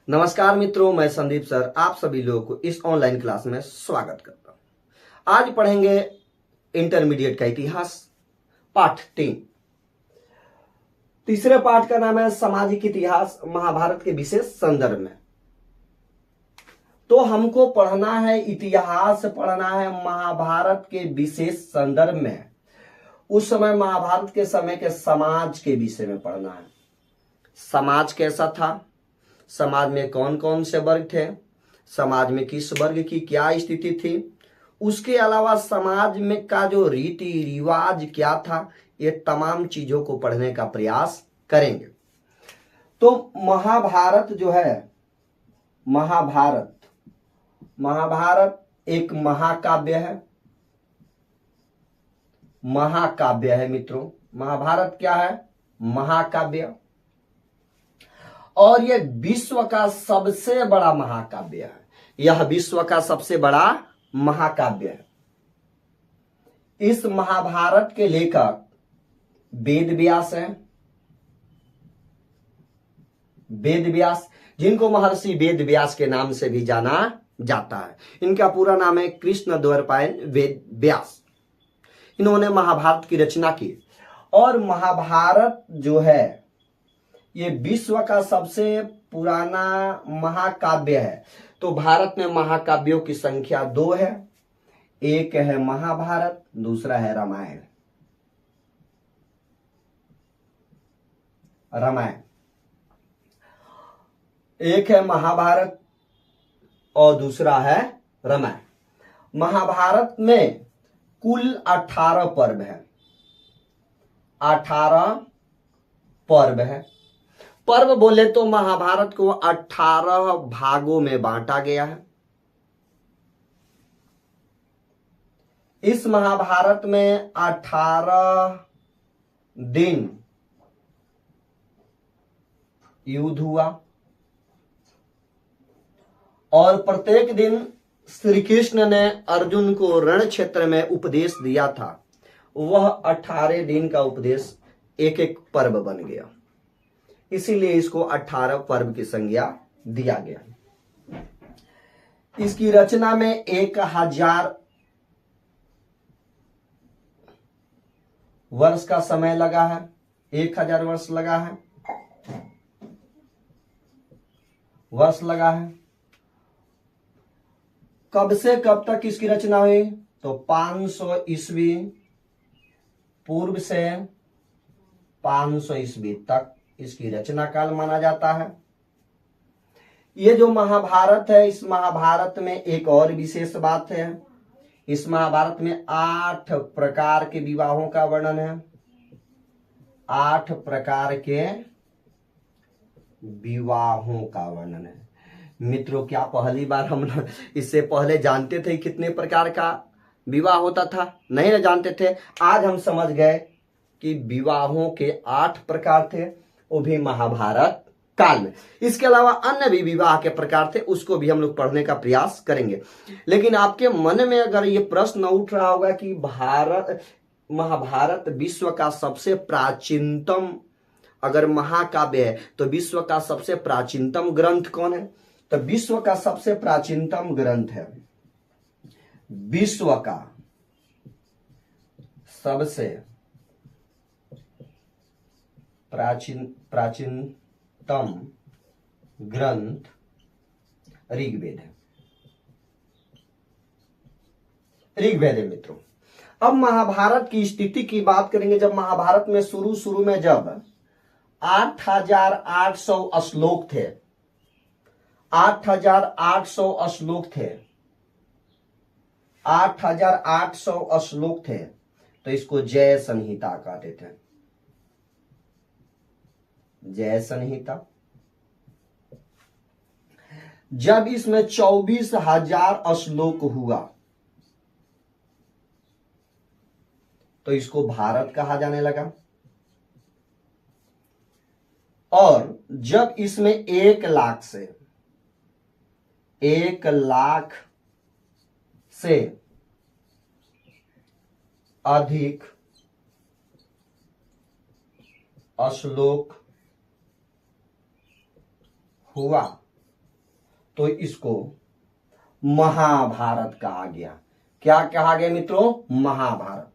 नमस्कार मित्रों, मैं संदीप सर आप सभी लोगों को इस ऑनलाइन क्लास में स्वागत करता हूं। आज पढ़ेंगे इंटरमीडिएट का इतिहास, पाठ 3। तीसरे पाठ का नाम है सामाजिक इतिहास, महाभारत के विशेष संदर्भ में। तो हमको पढ़ना है इतिहास, पढ़ना है महाभारत के विशेष संदर्भ में। उस समय महाभारत के समय के समाज के विषय में पढ़ना है। समाज कैसा था, समाज में कौन कौन से वर्ग थे, समाज में किस वर्ग की क्या स्थिति थी, उसके अलावा समाज में का जो रीति रिवाज क्या था, ये तमाम चीजों को पढ़ने का प्रयास करेंगे। तो महाभारत जो है, महाभारत एक महाकाव्य है। महाकाव्य है मित्रों, महाभारत क्या है? महाकाव्य। और यह विश्व का सबसे बड़ा महाकाव्य है। यह विश्व का सबसे बड़ा महाकाव्य है। इस महाभारत के लेखक वेद व्यास हैं। वेद व्यास, जिनको महर्षि वेद व्यास के नाम से भी जाना जाता है। इनका पूरा नाम है कृष्ण द्वैपायन वेद व्यास। इन्होंने महाभारत की रचना की। और महाभारत जो है ये विश्व का सबसे पुराना महाकाव्य है। तो भारत में महाकाव्यों की संख्या 2 है। एक है महाभारत, दूसरा है रामायण। एक है महाभारत और दूसरा है रामायण। महाभारत में कुल 18 पर्व है। 18 पर्व है। पर्व बोले तो महाभारत को 18 भागों में बांटा गया है। इस महाभारत में 18 दिन युद्ध हुआ और प्रत्येक दिन श्री कृष्ण ने अर्जुन को रण क्षेत्र में उपदेश दिया था। वह 18 दिन का उपदेश एक एक पर्व बन गया, इसीलिए इसको 18 पर्व की संज्ञा दिया गया। इसकी रचना में 1000 वर्ष का समय लगा है। 1000 वर्ष लगा है। कब से कब तक इसकी रचना हुई? तो 500 ईस्वी पूर्व से 500 ईस्वी तक इसकी रचना काल माना जाता है। ये जो महाभारत है, इस महाभारत में एक और विशेष बात है। इस महाभारत में 8 प्रकार के विवाहों का वर्णन है। 8 प्रकार के विवाहों का वर्णन है। मित्रों, क्या पहली बार हम इससे पहले जानते थे कितने प्रकार का विवाह होता था? नहीं ना जानते थे। आज हम समझ गए कि विवाहों के 8 प्रकार थे, वो भी महाभारत काल में। इसके अलावा अन्य भी विवाह के प्रकार थे, उसको भी हम लोग पढ़ने का प्रयास करेंगे। लेकिन आपके मन में अगर ये प्रश्न उठ रहा होगा कि महाभारत विश्व का सबसे प्राचीनतम अगर महाकाव्य है तो विश्व का सबसे प्राचीनतम ग्रंथ कौन है? तो विश्व का सबसे प्राचीनतम ग्रंथ है, विश्व का सबसे प्राचीनतम ग्रंथ ऋग्वेद है। ऋग्वेद है मित्रों। अब महाभारत की स्थिति की बात करेंगे। जब महाभारत में शुरू में जब 8800 श्लोक थे, 8800 श्लोक थे, 8800 श्लोक थे, तो इसको जय संहिता कहते थे। जय संहिता। जब इसमें 24,000 श्लोक हुआ तो इसको भारत कहा जाने लगा। और जब इसमें 1 लाख से अधिक श्लोक हुआ तो इसको महाभारत कहा गया। क्या कहा गया मित्रों? महाभारत।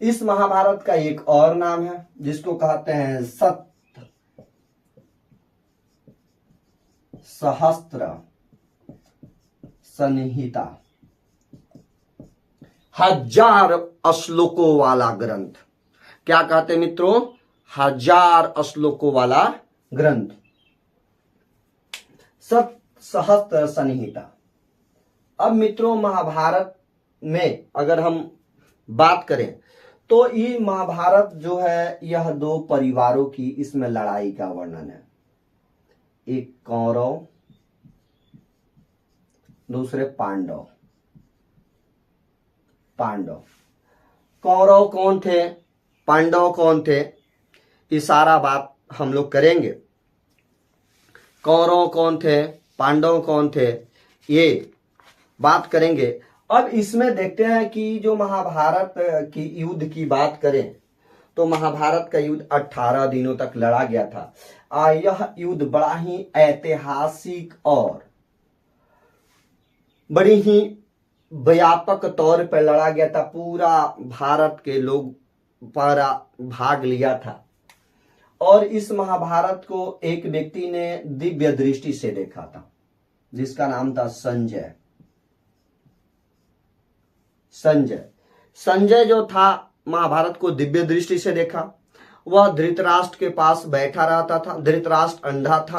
इस महाभारत का एक और नाम है जिसको कहते हैं सप्त सहस्त्र संहिता। 1000 श्लोकों वाला ग्रंथ। क्या कहते हैं मित्रों? 1000 श्लोकों वाला ग्रंथ, सप्त सहस्त्र संहिता। अब मित्रों महाभारत में अगर हम बात करें तो ये महाभारत जो है यह 2 परिवारों की इसमें लड़ाई का वर्णन है। एक कौरव, दूसरे पांडव। कौरव कौन थे, पांडव कौन थे, ये सारा बात हम लोग करेंगे। कौरव कौन थे, पांडव कौन थे, ये बात करेंगे। अब इसमें देखते हैं कि जो महाभारत की युद्ध की बात करें तो महाभारत का युद्ध 18 दिनों तक लड़ा गया था। यह युद्ध बड़ा ही ऐतिहासिक और बड़ी ही व्यापक तौर पर लड़ा गया था। पूरा भारत के लोग पर भाग लिया था और इस महाभारत को एक व्यक्ति ने दिव्य दृष्टि से देखा था जिसका नाम था संजय। संजय जो था महाभारत को दिव्य दृष्टि से देखा। वह धृतराष्ट्र के पास बैठा रहता था। धृतराष्ट्र अंधा था।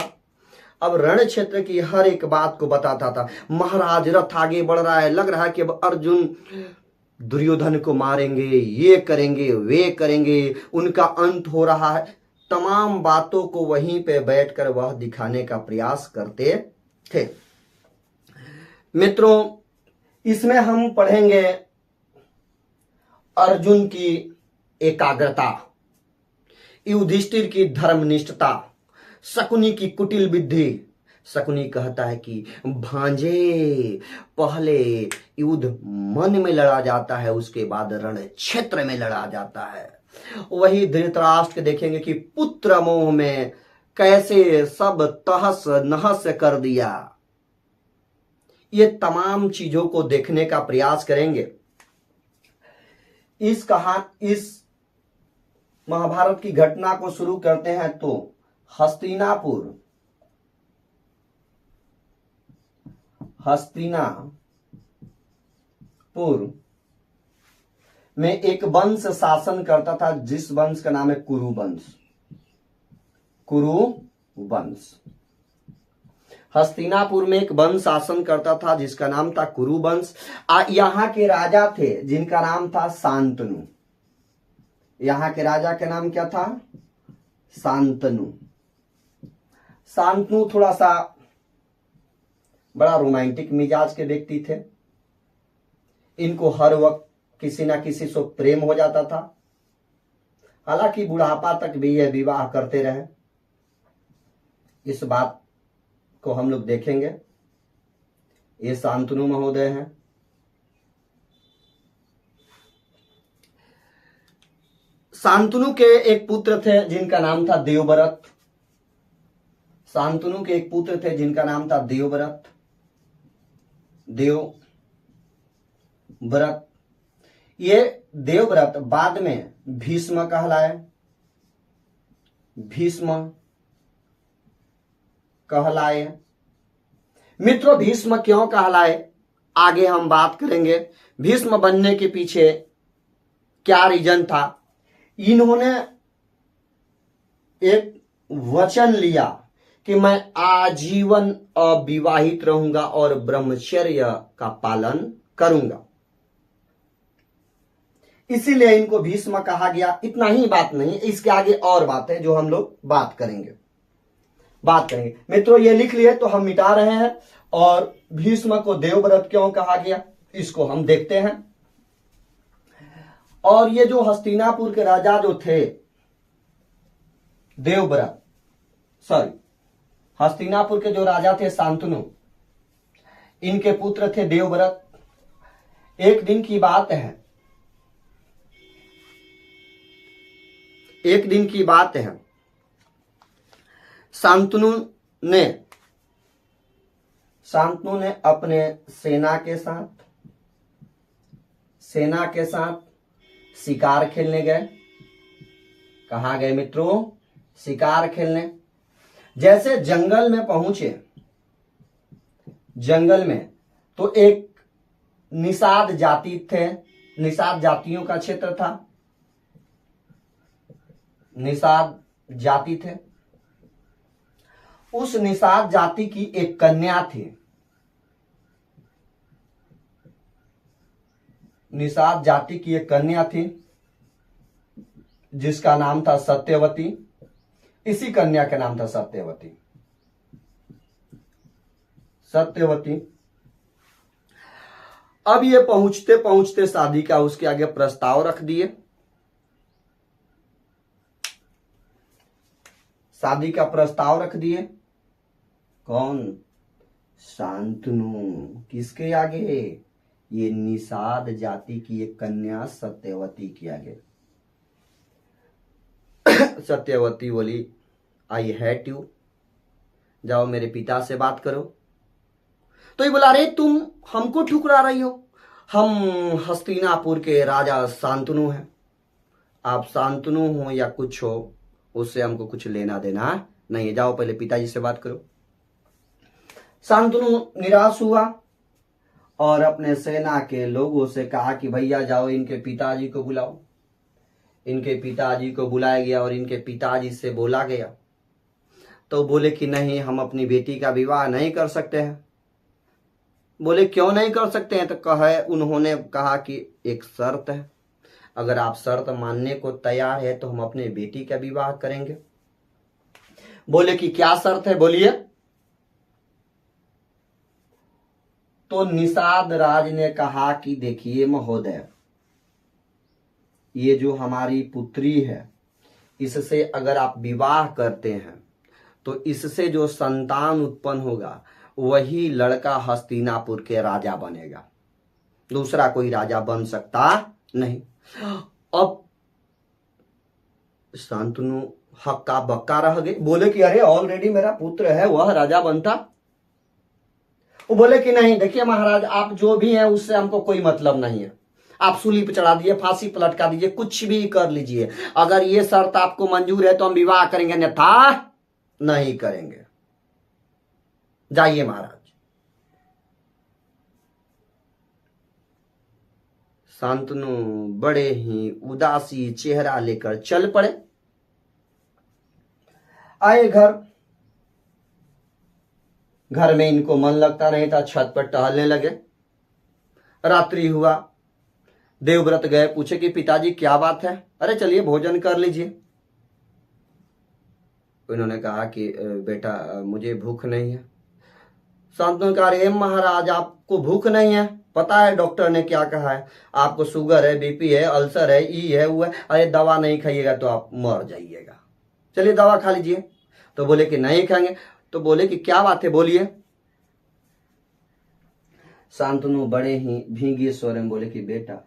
अब रण क्षेत्र की हर एक बात को बताता था। महाराज रथ आगे बढ़ रहा है, लग रहा है कि अब अर्जुन दुर्योधन को मारेंगे, ये करेंगे, वे करेंगे, उनका अंत हो रहा है। तमाम बातों को वहीं पे बैठकर वह दिखाने का प्रयास करते थे। मित्रों इसमें हम पढ़ेंगे अर्जुन की एकाग्रता, युधिष्ठिर की धर्मनिष्ठता, शकुनी की कुटिल बुद्धि। शकुनी कहता है कि भांजे पहले युद्ध मन में लड़ा जाता है, उसके बाद रण क्षेत्र में लड़ा जाता है। वही धृतराष्ट्र देखेंगे कि पुत्र मोह में कैसे सब तहस नहस कर दिया। ये तमाम चीजों को देखने का प्रयास करेंगे। इस महाभारत की घटना को शुरू करते हैं तो हस्तिनापुर में एक वंश शासन करता था जिस वंश का नाम है कुरुवंश। हस्तिनापुर में एक वंश शासन करता था जिसका नाम था कुरुवंश। यहाँ के राजा थे जिनका नाम था शांतनु। यहाँ के राजा का नाम क्या था? शांतनु। शांतनु थोड़ा सा बड़ा रोमांटिक मिजाज के व्यक्ति थे। इनको हर वक्त किसी ना किसी से प्रेम हो जाता था। हालांकि बुढ़ापा तक भी यह विवाह करते रहे। इस बात को हम लोग देखेंगे। ये शांतनु महोदय हैं। शांतनु के एक पुत्र थे जिनका नाम था देवव्रत। शांतनु के एक पुत्र थे जिनका नाम था देवव्रत। ये देवव्रत बाद में भीष्म कहलाए। मित्रों भीष्म क्यों कहलाए आगे हम बात करेंगे। भीष्म बनने के पीछे क्या रीजन था? इन्होंने एक वचन लिया कि मैं आजीवन अविवाहित रहूंगा और ब्रह्मचर्य का पालन करूंगा, इसीलिए इनको भीष्म कहा गया। इतना ही बात नहीं, इसके आगे और बात है जो हम लोग बात करेंगे। मित्रों ये लिख लिए तो हम मिटा रहे हैं। और भीष्म को देवव्रत क्यों कहा गया इसको हम देखते हैं। और ये जो हस्तिनापुर के राजा जो थे हस्तिनापुर के जो राजा थे शांतनु, इनके पुत्र थे देवव्रत। एक दिन की बात है शांतनु ने शांतनु ने अपने सेना के साथ शिकार खेलने गए। कहाँ गए मित्रों? शिकार खेलने। जैसे जंगल में पहुंचे, जंगल में तो एक निषाद जाति थे, निषाद जातियों का क्षेत्र था, निषाद जाति थे। उस निषाद जाति की एक कन्या थी, निषाद जाति की एक कन्या थी जिसका नाम था सत्यवती। इसी कन्या का नाम था सत्यवती। सत्यवती। अब ये पहुंचते पहुंचते शादी का उसके आगे प्रस्ताव रख दिए। शादी का प्रस्ताव रख दिए। कौन? शांतनु। किसके आगे? ये निषाद जाति की एक कन्या सत्यवती के आगे। सत्यवती बोली, आई हेट यू, जाओ मेरे पिता से बात करो। तो ये बोला, अरे तुम हमको ठुकरा रही हो, हम हस्तिनापुर के राजा शांतनु हैं, आप शांतनु हो या कुछ हो, उससे हमको कुछ लेना देना नहीं है, जाओ पहले पिताजी से बात करो। शांतनु निराश हुआ और अपने सेना के लोगों से कहा कि भैया जाओ इनके पिताजी को बुलाओ। इनके पिताजी को बुलाया गया और इनके पिताजी से बोला गया तो बोले कि नहीं, हम अपनी बेटी का विवाह नहीं कर सकते हैं। बोले क्यों नहीं कर सकते हैं? तो उन्होंने कहा कि एक शर्त है, अगर आप शर्त मानने को तैयार है तो हम अपने बेटी का विवाह करेंगे। बोले कि क्या शर्त है, बोलिए। तो निषाद राज ने कहा कि देखिए महोदय, ये जो हमारी पुत्री है, इससे अगर आप विवाह करते हैं तो इससे जो संतान उत्पन्न होगा वही लड़का हस्तिनापुर के राजा बनेगा, दूसरा कोई राजा बन सकता नहीं। अब शांतनु हक्का बक्का रह गए। बोले कि अरे ऑलरेडी मेरा पुत्र है, वह राजा बनता। वो बोले कि नहीं, देखिए महाराज, आप जो भी हैं उससे हमको कोई मतलब नहीं है। आप सूली पे चढ़ा दीजिए, फांसी पर लटका दीजिए, कुछ भी कर लीजिए, अगर ये शर्त आपको मंजूर है तो हम विवाह करेंगे, अन्यथा नहीं करेंगे। जाइए महाराज। शांतनु बड़े ही उदासी चेहरा लेकर चल पड़े। आए घर में इनको मन लगता नहीं था, छत पर टहलने लगे। रात्रि हुआ, देवव्रत गए, पूछे कि पिताजी क्या बात है? अरे चलिए भोजन कर लीजिए। उन्होंने कहा कि बेटा मुझे भूख नहीं है। शांतनु ने कहा, अरे महाराज आपको भूख नहीं है? पता है डॉक्टर ने क्या कहा है, आपको शुगर है, बीपी है, अल्सर है, ई है, वो है। अरे दवा नहीं खाइएगा तो आप मर जाइएगा, चलिए दवा खा लीजिए। तो बोले कि नहीं खाएंगे। तो बोले कि क्या बात है, बोलिए। शांतनु बड़े ही भीगे स्वर में बोले कि बेटा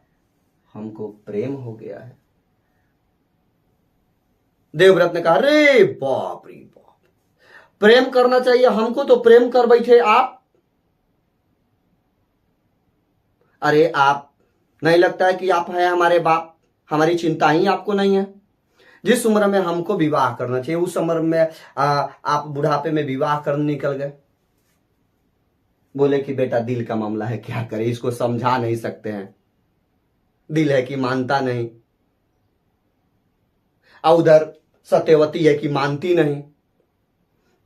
हमको प्रेम हो गया है। देवव्रत ने कहा, अरे बाप रे बाप, प्रेम करना चाहिए हमको, तो प्रेम कर बैठे आप। अरे आप नहीं लगता है कि आप हैं हमारे बाप, हमारी चिंता ही आपको नहीं है? जिस उम्र में हमको विवाह करना चाहिए उस उम्र में आप बुढ़ापे में विवाह करने निकल गए। बोले कि बेटा दिल का मामला है, क्या करें, इसको समझा नहीं सकते हैं, दिल है कि मानता नहीं, और उधर सत्यवती है कि मानती नहीं,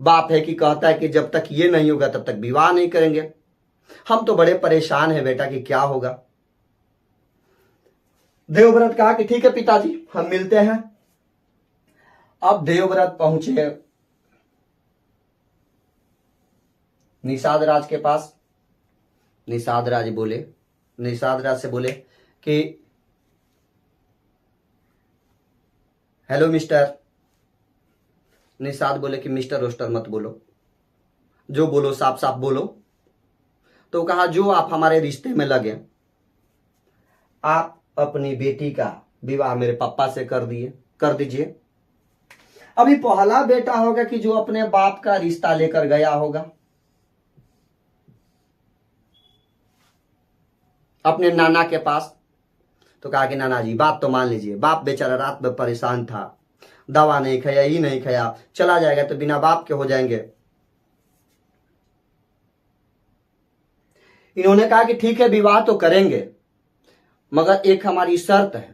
बाप है कि कहता है कि जब तक ये नहीं होगा तब तक विवाह नहीं करेंगे। हम तो बड़े परेशान हैं बेटा कि क्या होगा। देवव्रत कहा कि ठीक है पिताजी, हम मिलते हैं। अब देवव्रत पहुंचे निषाद राज के पास। निषाद राज से बोले कि हेलो मिस्टर। निषाद बोले कि मिस्टर रोस्टर मत बोलो, जो बोलो साफ साफ बोलो। तो कहा, जो आप हमारे रिश्ते में लगे, आप अपनी बेटी का विवाह मेरे पापा से कर दीजिए। अभी पहला बेटा होगा कि जो अपने बाप का रिश्ता लेकर गया होगा। अपने नाना के पास। तो कहा कि नाना जी बात तो मान लीजिए, बाप बेचारा रात में परेशान था, दवा नहीं खाया, ही नहीं खाया, चला जाएगा तो बिना बाप के हो जाएंगे। इन्होंने कहा कि ठीक है विवाह तो करेंगे, मगर एक हमारी शर्त है।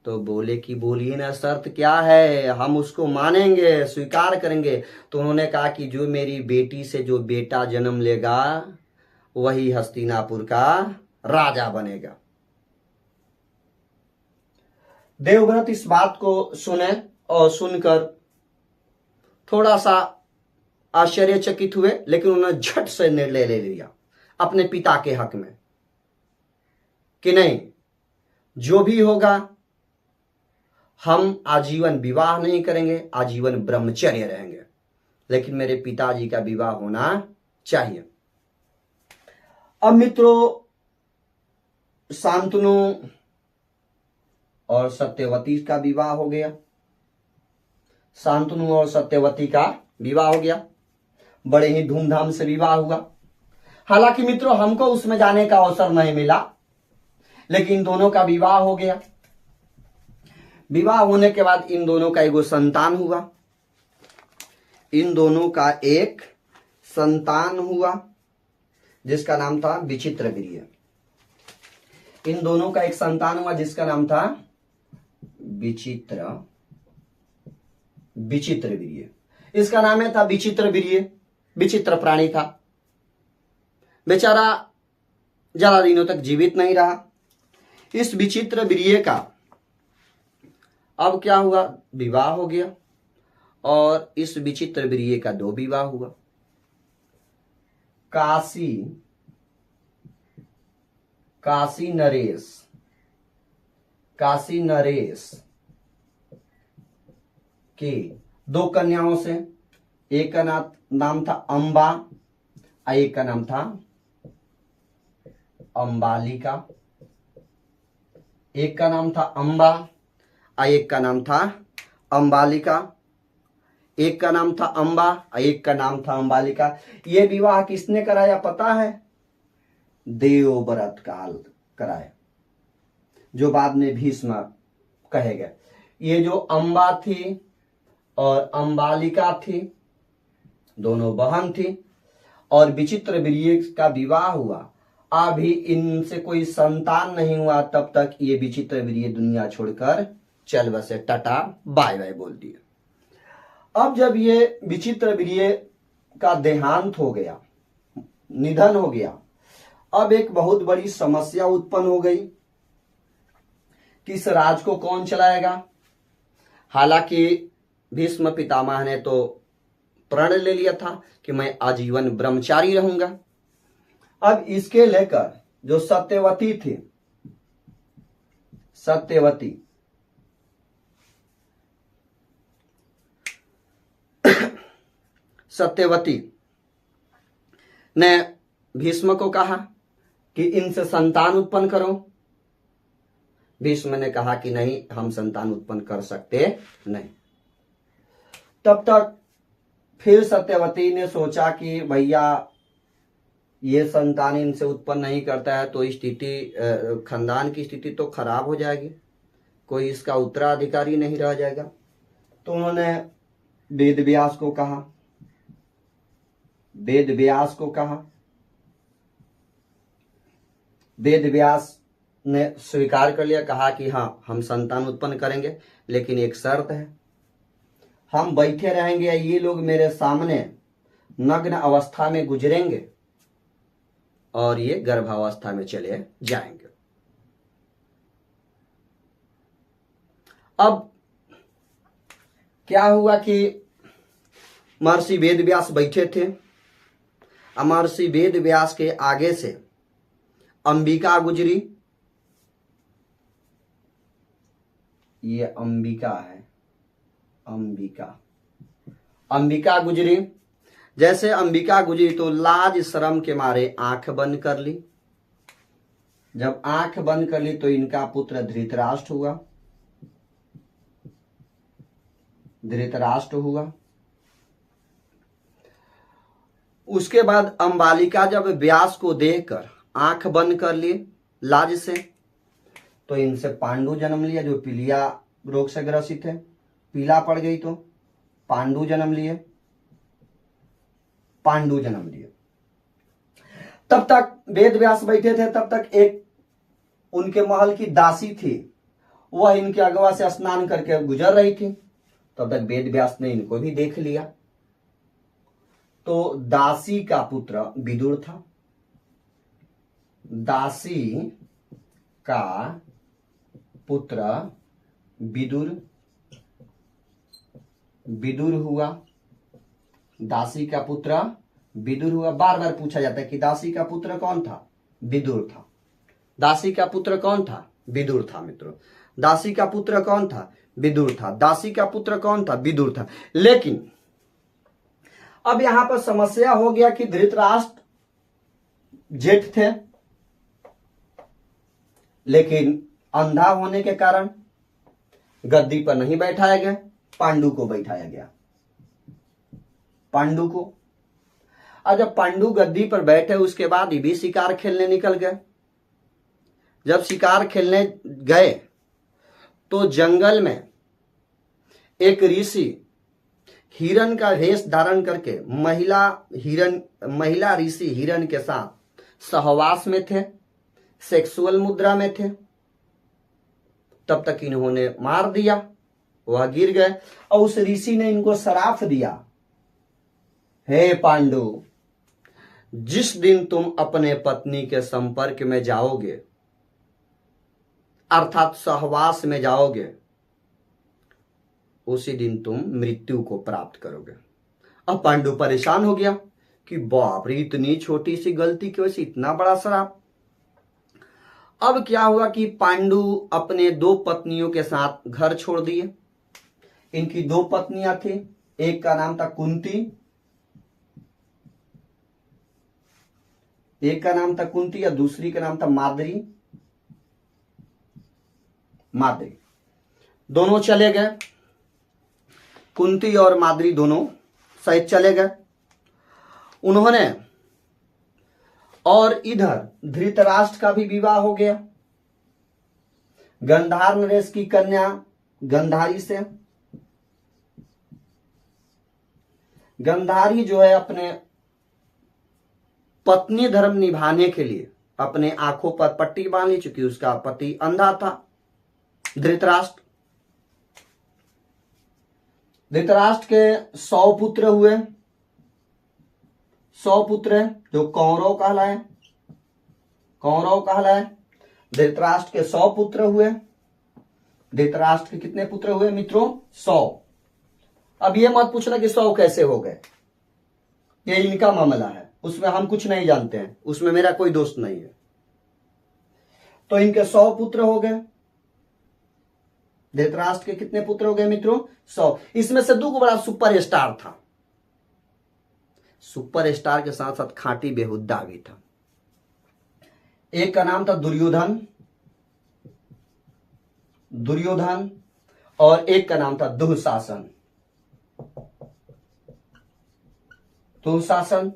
तो बोले कि बोलिए ना, शर्त क्या है, हम उसको मानेंगे, स्वीकार करेंगे। तो उन्होंने कहा कि जो मेरी बेटी से जो बेटा जन्म लेगा वही हस्तिनापुर का राजा बनेगा। देवव्रत इस बात को सुने और सुनकर थोड़ा सा आश्चर्यचकित हुए, लेकिन उन्होंने झट से निर्णय ले लिया अपने पिता के हक में कि नहीं, जो भी होगा हम आजीवन विवाह नहीं करेंगे, आजीवन ब्रह्मचर्य रहेंगे, लेकिन मेरे पिताजी का विवाह होना चाहिए। अब मित्रों, शांतनु और सत्यवती का विवाह हो गया। शांतनु और सत्यवती का विवाह हो गया, बड़े ही धूमधाम से विवाह हुआ। हालांकि मित्रों हमको उसमें जाने का अवसर नहीं मिला, लेकिन दोनों का विवाह हो गया। विवाह होने के बाद इन दोनों का एक संतान हुआ। इन दोनों का एक संतान हुआ जिसका नाम था विचित्रवीर्य। इन दोनों का एक संतान हुआ जिसका नाम था विचित्रवीर्य। इसका नाम है था विचित्रवीर्य। विचित्र प्राणी था, बेचारा ज्यादा दिनों तक जीवित नहीं रहा। इस विचित्रवीर्य का अब क्या हुआ, विवाह हो गया, और इस विचित्रवीर्य का 2 विवाह हुआ। काशी नरेश के 2 कन्याओं से, एक का नाम था अंबा और एक का नाम था अंबालिका। एक का नाम था अंबा और एक का नाम था अंबालिका। एक का नाम था अंबा और एक का नाम था अंबालिका। ये विवाह किसने कराया पता है? देवव्रत काल कराया, जो बाद में भीष्म कहे गए। ये जो अंबा थी और अंबालिका थी, दोनों बहन थी, और विचित्रवीर्य का विवाह हुआ। अभी इनसे कोई संतान नहीं हुआ, तब तक ये विचित्रवीर्य दुनिया छोड़कर चल बसे, टाटा बाय बाय बोल दिए। अब जब ये विचित्रवीर्य का देहांत हो गया, निधन हो गया, अब एक बहुत बड़ी समस्या उत्पन्न हो गई कि इस राज को कौन चलाएगा। हालांकि भीष्म पितामह ने तो प्रण ले लिया था कि मैं आजीवन ब्रह्मचारी रहूंगा। अब इसके लेकर जो सत्यवती थी, सत्यवती ने भीष्म को कहा कि इनसे संतान उत्पन्न करो। भीष्म ने कहा कि नहीं, हम संतान उत्पन्न कर सकते नहीं। तब तक फिर सत्यवती ने सोचा कि भैया ये संतान इनसे उत्पन्न नहीं करता है तो स्थिति, खानदान की स्थिति तो खराब हो जाएगी, कोई इसका उत्तराधिकारी नहीं रह जाएगा। तो उन्होंने वेद व्यास को कहा। वेद व्यास ने स्वीकार कर लिया, कहा कि हाँ हम संतान उत्पन्न करेंगे, लेकिन एक शर्त है, हम बैठे रहेंगे, ये लोग मेरे सामने नग्न अवस्था में गुजरेंगे और ये गर्भावस्था में चले जाएंगे। अब क्या हुआ कि महर्षि वेद व्यास बैठे थे। महर्षि वेद व्यास के आगे से अंबिका गुजरी। ये अंबिका है, अंबिका गुजरी। जैसे अंबिका गुजरी तो लाज शर्म के मारे आंख बंद कर ली। जब आंख बंद कर ली तो इनका पुत्र धृतराष्ट्र हुआ। उसके बाद अंबालिका जब व्यास को देखकर आंख बंद कर लिए लाज से। तो इनसे पांडु जन्म लिया जो पीलिया रोग से ग्रसित है, पीला पड़ गई तो पांडु जन्म लिए, पांडु जन्म लिए। तब तक वेद व्यास बैठे थे, तब तक एक उनके महल की दासी थी, वह इनके अगवा से स्नान करके गुजर रही थी। तब तक वेद व्यास ने इनको भी देख लिया। तो दासी का पुत्र विदुर था, दासी का पुत्र विदुर, विदुर हुआ, दासी का पुत्र विदुर हुआ। बार बार पूछा जाता है कि दासी का पुत्र कौन था? विदुर था। दासी का पुत्र कौन था? विदुर था। मित्रों, दासी का पुत्र कौन था? विदुर था। दासी का पुत्र कौन था? विदुर था। लेकिन अब यहां पर समस्या हो गया कि धृतराष्ट्र जेठ थे, लेकिन अंधा होने के कारण गद्दी पर नहीं बैठाया गया, पांडु को बैठाया गया। पांडु को। और जब पांडु गद्दी पर बैठे उसके बाद ये भी शिकार खेलने निकल गए। जब शिकार खेलने गए तो जंगल में एक ऋषि हिरण का वेश धारण करके महिला ऋषि हिरण के साथ सहवास में थे, सेक्सुअल मुद्रा में थे। तब तक इन्होंने मार दिया, वह गिर गए और उस ऋषि ने इनको श्राप दिया, हे पांडु, जिस दिन तुम अपने पत्नी के संपर्क में जाओगे, अर्थात सहवास में जाओगे, उसी दिन तुम मृत्यु को प्राप्त करोगे। अब पांडु परेशान हो गया कि बाप रे, इतनी छोटी सी गलती की वजह से इतना बड़ा श्राप। अब क्या हुआ कि पांडु अपने 2 पत्नियों के साथ घर छोड़ दिए। इनकी 2 पत्नियां थी, एक का नाम था कुंती, एक का नाम था कुंती या दूसरी का नाम था माद्री। माद्री दोनों चले गए, कुंती और माद्री दोनों सहित चले गए उन्होंने। और इधर धृतराष्ट्र का भी विवाह हो गया गंधार नरेश की कन्या गंधारी से। गंधारी जो है अपने पत्नी धर्म निभाने के लिए अपने आंखों पर पट्टी बांध ली, चूंकि उसका पति अंधा था धृतराष्ट्र। धृतराष्ट्र के 100 पुत्र हुए, 100 पुत्र जो कौरव कहलाए, कौरव कहलाए। धृतराष्ट्र के 100 पुत्र हुए। धृतराष्ट्र के कितने पुत्र हुए मित्रों? 100। अब ये मत पूछना कि 100 कैसे हो गए, ये इनका मामला है, उसमें हम कुछ नहीं जानते हैं, उसमें मेरा कोई दोस्त नहीं है। तो इनके 100 पुत्र हो गए। धृतराष्ट्र के कितने पुत्र हो गए मित्रों? 100। इसमें से 2 बड़ा सुपर स्टार था, सुपर स्टार के साथ साथ खांटी बेहुदा भी था। एक का नाम था दुर्योधन, दुर्योधन, और एक का नाम था दुःशासन, दुःशासन।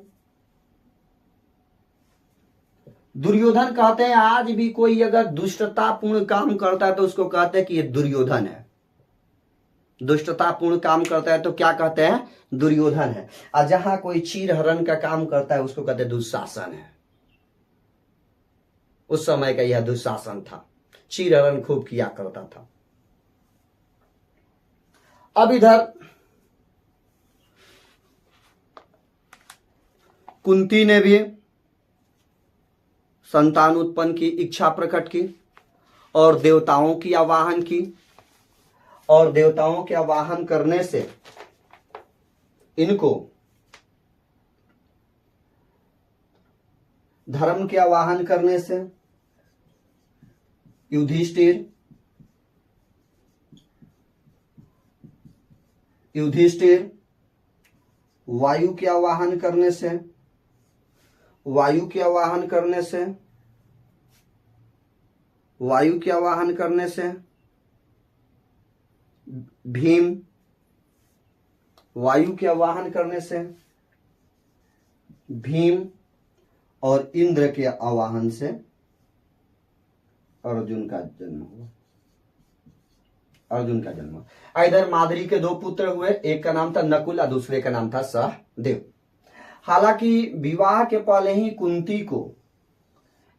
दुर्योधन कहते हैं आज भी कोई अगर दुष्टतापूर्ण काम करता है तो उसको कहते हैं कि ये दुर्योधन है। दुष्टतापूर्ण काम करता है तो क्या कहते हैं? दुर्योधन है। और जहां कोई चीर हरण का काम करता है उसको कहते हैं दुःशासन है। उस समय का यह दुःशासन था, चीर हरण खूब किया करता था। अब इधर कुंती ने भी संतान उत्पन्न की इच्छा प्रकट की और देवताओं की आवाहन की, और देवताओं के आवाहन करने से इनको धर्म के आवाहन करने से युधिष्ठिर वायु के आवाहन करने से, वायु के आवाहन करने से, वायु के आवाहन करने से भीम, वायु के आवाहन करने से भीम, और इंद्र के आवाहन से अर्जुन का जन्म हुआ। अर्जुन का जन्म। इधर माद्री के दो पुत्र हुए, एक का नाम था नकुल और दूसरे का नाम था सहदेव। हालांकि विवाह के पहले ही कुंती को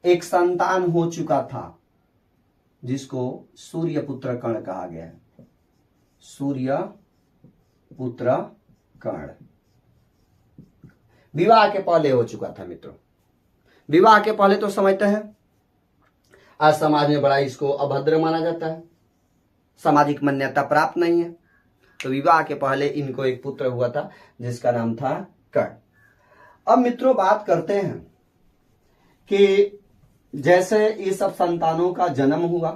एक संतान हो चुका था जिसको सूर्य पुत्र कर्ण कहा गया है। सूर्य पुत्र कर्ण विवाह के पहले हो चुका था मित्रों। विवाह के पहले तो समझते हैं आज समाज में बड़ा इसको अभद्र माना जाता है, सामाजिक मान्यता प्राप्त नहीं है। तो विवाह के पहले इनको एक पुत्र हुआ था जिसका नाम था कर्ण। अब मित्रों बात करते हैं कि जैसे ये सब संतानों का जन्म हुआ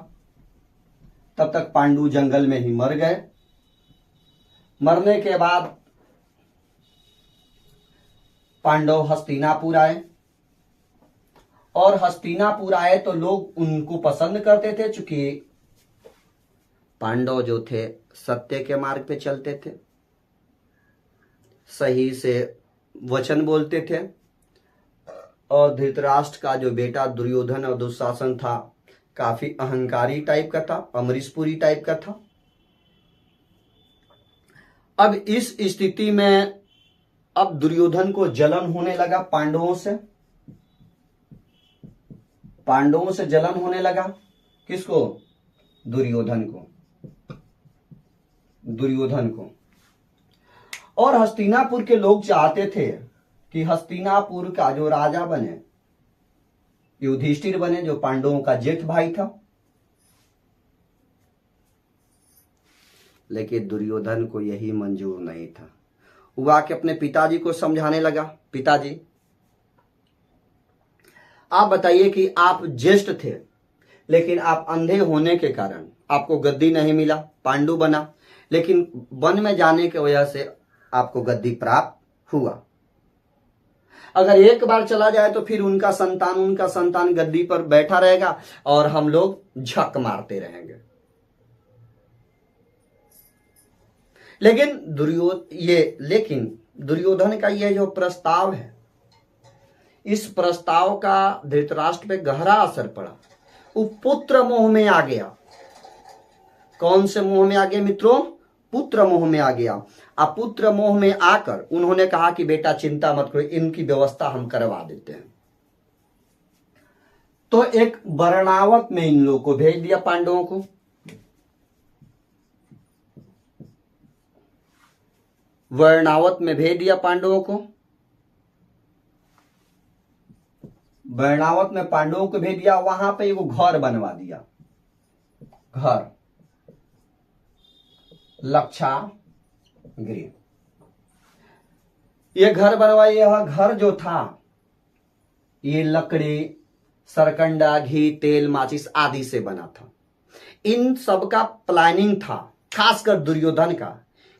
तब तक पांडु जंगल में ही मर गए। मरने के बाद पांडव हस्तिनापुर आए और हस्तिनापुर आए तो लोग उनको पसंद करते थे, चूंकि पांडव जो थे सत्य के मार्ग पे चलते थे, सही से वचन बोलते थे। और धृतराष्ट्र का जो बेटा दुर्योधन और दुशासन था काफी अहंकारी टाइप का था, अमरीशपुरी टाइप का था। अब इस स्थिति में अब दुर्योधन को जलन होने लगा पांडवों से। पांडवों से जलन होने लगा। किसको? दुर्योधन को। दुर्योधन को। और हस्तिनापुर के लोग चाहते थे कि हस्तिनापुर का जो राजा बने युधिष्ठिर बने, जो पांडवों का जेठ भाई था। लेकिन दुर्योधन को यही मंजूर नहीं था। वो आके अपने पिताजी को समझाने लगा, पिताजी आप बताइए कि आप ज्येष्ठ थे लेकिन आप अंधे होने के कारण आपको गद्दी नहीं मिला, पांडु बना, लेकिन वन में जाने की वजह से आपको गद्दी प्राप्त हुआ। अगर एक बार चला जाए तो फिर उनका संतान गद्दी पर बैठा रहेगा और हम लोग झक मारते रहेंगे। लेकिन दुर्योधन का ये जो प्रस्ताव है, इस प्रस्ताव का धृतराष्ट्र पे गहरा असर पड़ा। वो पुत्र मोह में आ गया। कौन से मोह में आ गया मित्रों? पुत्र मोह में आ गया। अब पुत्र मोह में आकर उन्होंने कहा कि बेटा चिंता मत करो, इनकी व्यवस्था हम करवा देते हैं। तो एक बरनावत में इन लोगों को भेज दिया, पांडवों को। वर्णावत में भेज दिया पांडवों को। वर्णावत में पांडवों को भेज दिया। वहां पे एगो घर बनवा दिया, घर लक्षा गृह। ये घर बनवाया। यह घर जो था ये लकड़ी, सरकंडा, घी, तेल, माचिस आदि से बना था। इन सब का प्लानिंग था, खासकर दुर्योधन का,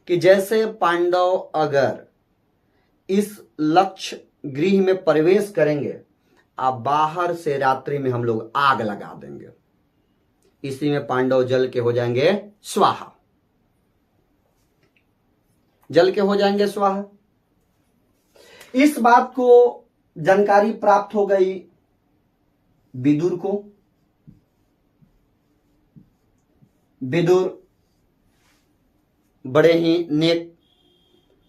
कि जैसे पांडव अगर इस लक्ष्य गृह में प्रवेश करेंगे, अब बाहर से रात्रि में हम लोग आग लगा देंगे। इसी में पांडव जल के हो जाएंगे स्वाहा। जल के हो जाएंगे स्वाहा। इस बात को जानकारी प्राप्त हो गई विदुर को। विदुर बड़े ही नेक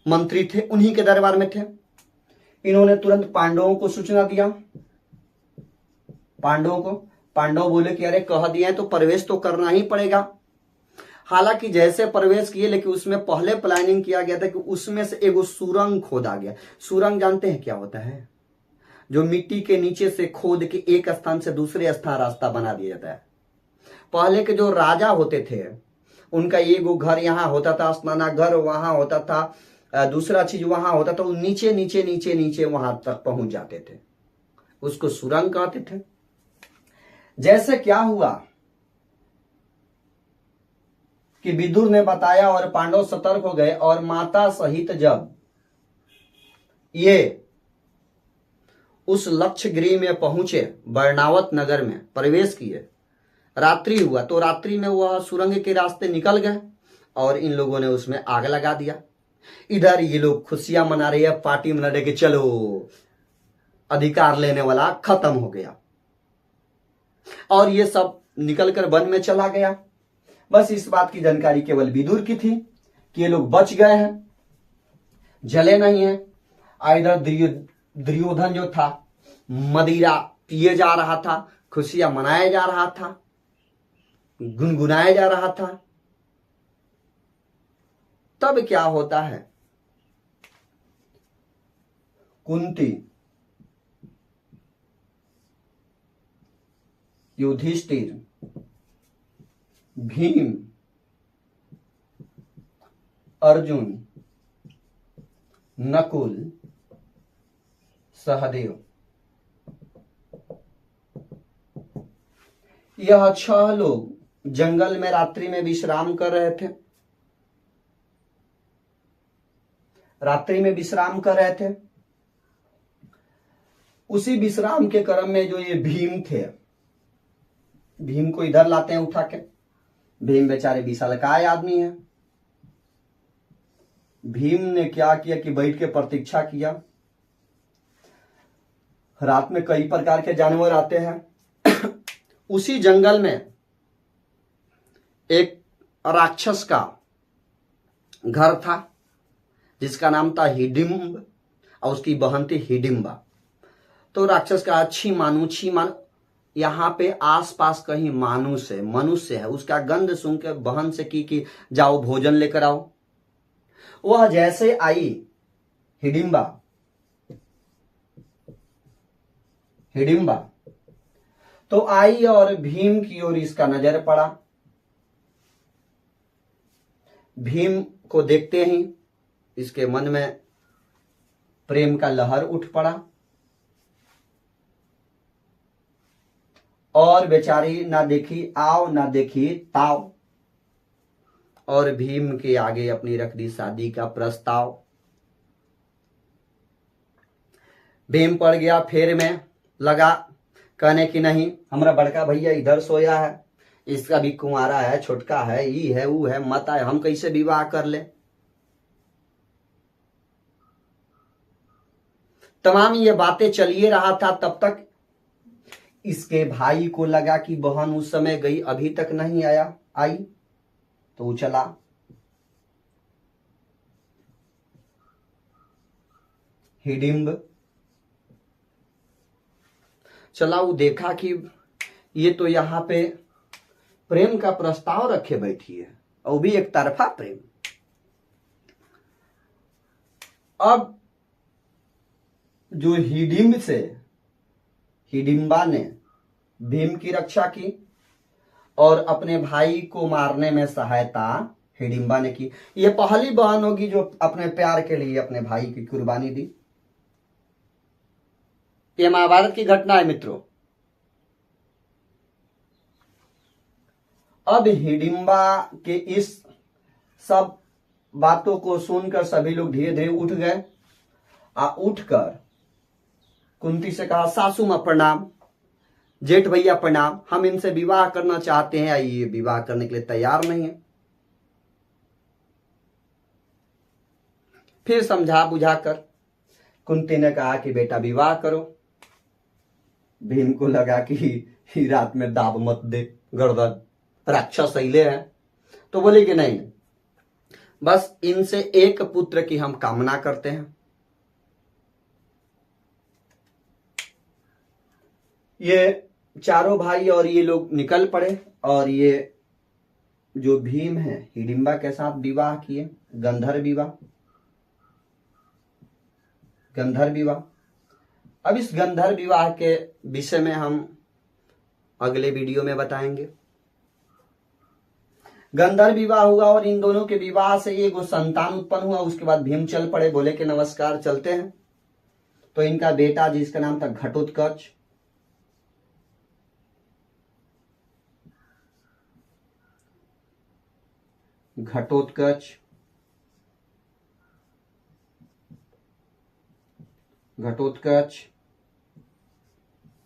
मंत्री थे, उन्हीं के दरबार में थे। इन्होंने तुरंत पांडवों को सूचना दिया। पांडव बोले कि अरे कह दिया है तो प्रवेश तो करना ही पड़ेगा। हालांकि जैसे प्रवेश किए, लेकिन उसमें पहले प्लानिंग किया गया था कि उसमें से एगो सुरंग खोदा गया। सुरंग जानते हैं क्या होता है? जो मिट्टी के नीचे से खोद के एक स्थान से दूसरे स्थान रास्ता बना दिया जाता है। पहले के जो राजा होते थे उनका एगो घर यहाँ होता था, स्नानागार वहां होता था, दूसरा चीज वहां होता था। वो नीचे नीचे नीचे नीचे वहां तक पहुंच जाते थे, उसको सुरंग कहते थे। जैसे क्या हुआ कि विदुर ने बताया और पांडव सतर्क हो गए और माता सहित जब ये उस लक्ष्य गृह में पहुंचे, वर्णावत नगर में प्रवेश किए, रात्रि हुआ तो रात्रि में वह सुरंग के रास्ते निकल गए और इन लोगों ने उसमें आग लगा दिया। इधर ये लोग खुशियां मना रहे हैं, पार्टी मना रहे कि चलो अधिकार लेने वाला खत्म हो गया और ये सब निकलकर वन में चला गया। बस इस बात की जानकारी केवल विदुर की थी कि ये लोग बच गए हैं, जले नहीं है। इधर दुर्योधन जो था मदिरा पिए जा रहा था, खुशियां मनाया जा रहा था, गुनगुनाया जा रहा था। तब क्या होता है, कुंती युधिष्ठिर भीम अर्जुन नकुल सहदेव, यह 6 लोग जंगल में रात्रि में विश्राम कर रहे थे। रात्रि में विश्राम कर रहे थे। उसी विश्राम के क्रम में जो ये भीम थे, भीम को इधर लाते हैं उठा के। भीम बेचारे विशालकाय आदमी है। भीम ने क्या किया कि बैठ के प्रतीक्षा किया। रात में कई प्रकार के जानवर आते हैं। उसी जंगल में एक राक्षस का घर था जिसका नाम था हिडिंब और उसकी बहन थी हिडिंबा। तो राक्षस का छी मानू यहाँ पे आसपास कहीं मनुष्य है। उसका गंध सुन के बहन से की कि जाओ भोजन लेकर आओ। वह जैसे आई हिडिंबा तो आई और भीम की ओर इसका नजर पड़ा। भीम को देखते ही इसके मन में प्रेम का लहर उठ पड़ा और बेचारी ना देखी आओ ना देखी ताव और भीम के आगे अपनी रख दी शादी का प्रस्ताव। भीम पड़ गया फेर में, लगा कहने की नहीं, हमारा बड़का भैया इधर सोया है, इसका भी कुंवारा है, छोटका है, ई है वो है, मत आए, हम कैसे विवाह कर ले। तमाम ये बातें चलिए रहा था। तब तक इसके भाई को लगा कि बहन उस समय गई, अभी तक नहीं आई तो वो चला। हिडिंब चला, वो देखा कि ये तो यहां पे प्रेम का प्रस्ताव रखे बैठी है और भी एक तरफा प्रेम। अब जो हिडिंबा ने भीम की रक्षा की और अपने भाई को मारने में सहायता हिडिंबा ने की। यह पहली बहन होगी जो अपने प्यार के लिए अपने भाई की कुर्बानी दी। यह महाभारत की घटना है मित्रों। अब हिडिंबा के इस सब बातों को सुनकर सभी लोग धीरे धीरे उठ गए। उठकर कुंती से कहा, सासू मां प्रणाम, जेठ भैया प्रणाम, हम इनसे विवाह करना चाहते हैं। ये विवाह करने के लिए तैयार नहीं है। फिर समझा बुझाकर कुंती ने कहा कि बेटा विवाह करो। भीम को लगा कि रात में दाब मत दे, गर्दन राक्षस सैले हैं, तो बोले कि नहीं, बस इनसे एक पुत्र की हम कामना करते हैं। ये चारों भाई और ये लोग निकल पड़े और ये जो भीम है हिडिंबा के साथ विवाह किए, गंधर्व विवाह। अब इस गंधर्व विवाह के विषय में हम अगले वीडियो में बताएंगे। गंधर्व विवाह हुआ और इन दोनों के विवाह से एक संतान उत्पन्न हुआ। उसके बाद भीम चल पड़े, बोले कि नमस्कार चलते हैं। तो इनका बेटा जिसका नाम था घटोत्कच,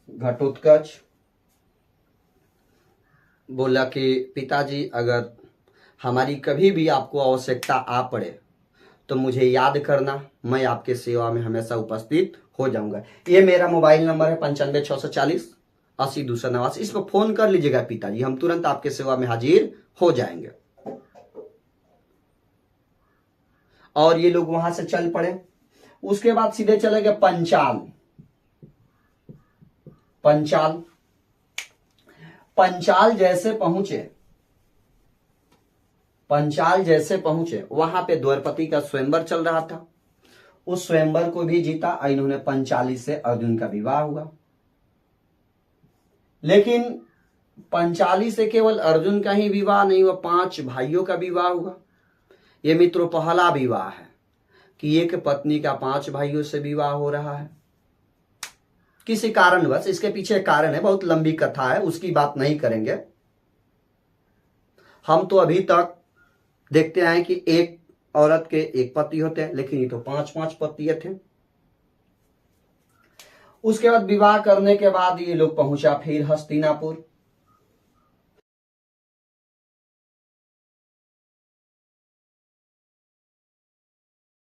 घटोत्कच बोला कि पिताजी, अगर हमारी कभी भी आपको आवश्यकता आ पड़े तो मुझे याद करना, मैं आपके सेवा में हमेशा उपस्थित हो जाऊंगा। ये मेरा मोबाइल नंबर है 95 640 80 289। इस पर फोन कर लीजिएगा पिताजी, हम तुरंत आपके सेवा में हाजिर हो जाएंगे। और ये लोग वहां से चल पड़े। उसके बाद सीधे चले गए पंचाल। पंचाल पंचाल जैसे पहुंचे वहां पे द्रौपदी का स्वयंवर चल रहा था। उस स्वयंवर को भी जीता और इन्होंने पंचाली से अर्जुन का विवाह हुआ। लेकिन पंचाली से केवल अर्जुन का ही विवाह नहीं हुआ, 5 भाइयों का विवाह हुआ। यह मित्रों पहला विवाह है कि एक पत्नी का 5 भाइयों से विवाह हो रहा है। किसी कारणवश, इसके पीछे कारण है, बहुत लंबी कथा है, उसकी बात नहीं करेंगे। हम तो अभी तक देखते आए कि एक औरत के एक पति होते हैं, लेकिन ये तो 5 पति थे। उसके बाद विवाह करने के बाद ये लोग पहुंचा फिर हस्तिनापुर।